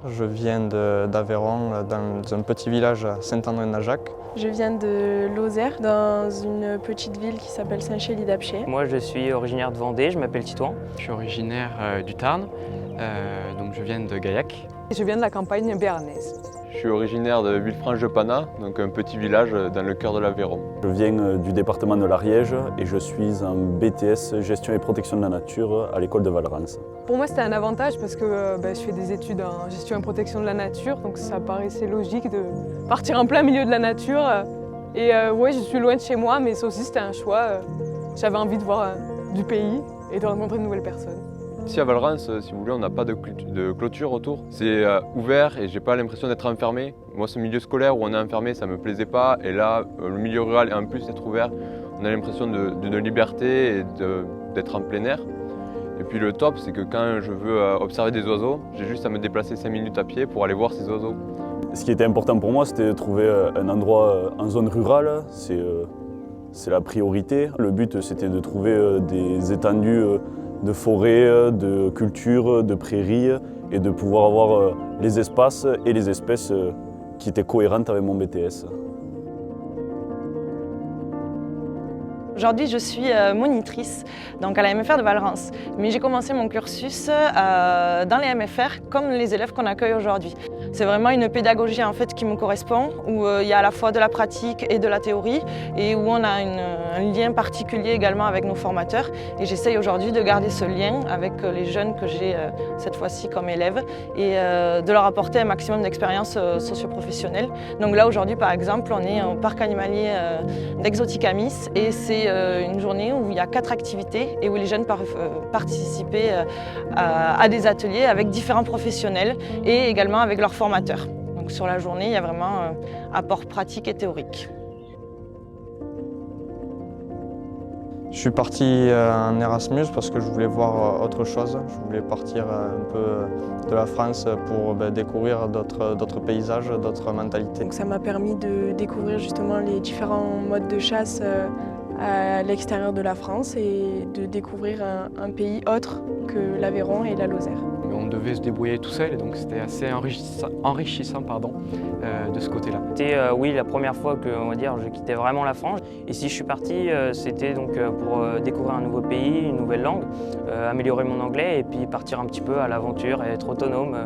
Je viens d'Aveyron, dans un petit village à Saint-André-de-Najac. Je viens de Lozère, dans une petite ville qui s'appelle Saint-Chély-d'Apcher. Moi, je suis originaire de Vendée, je m'appelle Titouan. Je suis originaire du Tarn, donc je viens de Gaillac. Je viens de la campagne béarnaise. Je suis originaire de Villefranche-de-Panat, donc un petit village dans le cœur de l'Aveyron. Je viens du département de l'Ariège et je suis en BTS Gestion et Protection de la Nature à l'école de Valrance. Pour moi, c'était un avantage parce que je fais des études en gestion et protection de la nature, donc ça paraissait logique de partir en plein milieu de la nature. Et ouais, je suis loin de chez moi, mais ça aussi c'était un choix. J'avais envie de voir du pays et de rencontrer de nouvelles personnes. Ici à Valrance, si vous voulez, on n'a pas de clôture autour. C'est ouvert et j'ai pas l'impression d'être enfermé. Moi, ce milieu scolaire où on est enfermé, ça me plaisait pas. Et là, le milieu rural, et en plus d'être ouvert, on a l'impression d'une liberté et d'être en plein air. Et puis le top, c'est que quand je veux observer des oiseaux, j'ai juste à me déplacer 5 minutes à pied pour aller voir ces oiseaux. Ce qui était important pour moi, c'était de trouver un endroit en zone rurale. C'est la priorité. Le but, c'était de trouver des étendues de forêts, de cultures, de prairies et de pouvoir avoir les espaces et les espèces qui étaient cohérentes avec mon BTS. Aujourd'hui, je suis monitrice donc à la MFR de Valrance, mais j'ai commencé mon cursus dans les MFR comme les élèves qu'on accueille aujourd'hui. C'est vraiment une pédagogie en fait qui me correspond, où il y a à la fois de la pratique et de la théorie, et où on a un lien particulier également avec nos formateurs. Et j'essaye aujourd'hui de garder ce lien avec les jeunes que j'ai cette fois-ci comme élèves, et de leur apporter un maximum d'expérience socio-professionnelle. Donc là aujourd'hui par exemple, on est au parc animalier d'Exoticamis, et c'est une journée où il y a 4 activités et où les jeunes peuvent participer à des ateliers avec différents professionnels et également avec leurs formateurs. Donc sur la journée, il y a vraiment apport pratique et théorique. Je suis parti en Erasmus parce que je voulais voir autre chose. Je voulais partir un peu de la France pour découvrir d'autres paysages, d'autres mentalités. Donc ça m'a permis de découvrir justement les différents modes de chasse à l'extérieur de la France et de découvrir un pays autre que l'Aveyron et la Lozère. On devait se débrouiller tout seul et donc c'était assez enrichissant de ce côté-là. C'était oui, la première fois que on va dire, je quittais vraiment la France. Et si je suis parti, c'était donc pour découvrir un nouveau pays, une nouvelle langue, améliorer mon anglais et puis partir un petit peu à l'aventure et être autonome.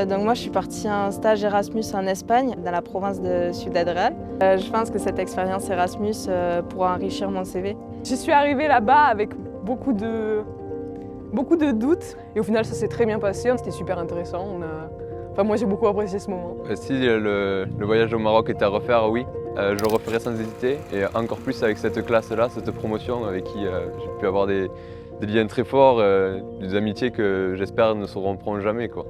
Donc moi je suis partie en stage Erasmus en Espagne, dans la province de Ciudad Real. Je pense que cette expérience Erasmus pourra enrichir mon CV. Je suis arrivée là-bas avec beaucoup de doutes et au final ça s'est très bien passé, c'était super intéressant. Enfin, moi j'ai beaucoup apprécié ce moment. Si le voyage au Maroc était à refaire, oui, je le referais sans hésiter et encore plus avec cette classe-là, cette promotion avec qui j'ai pu avoir des liens très forts, des amitiés que j'espère ne se rompront jamais, quoi.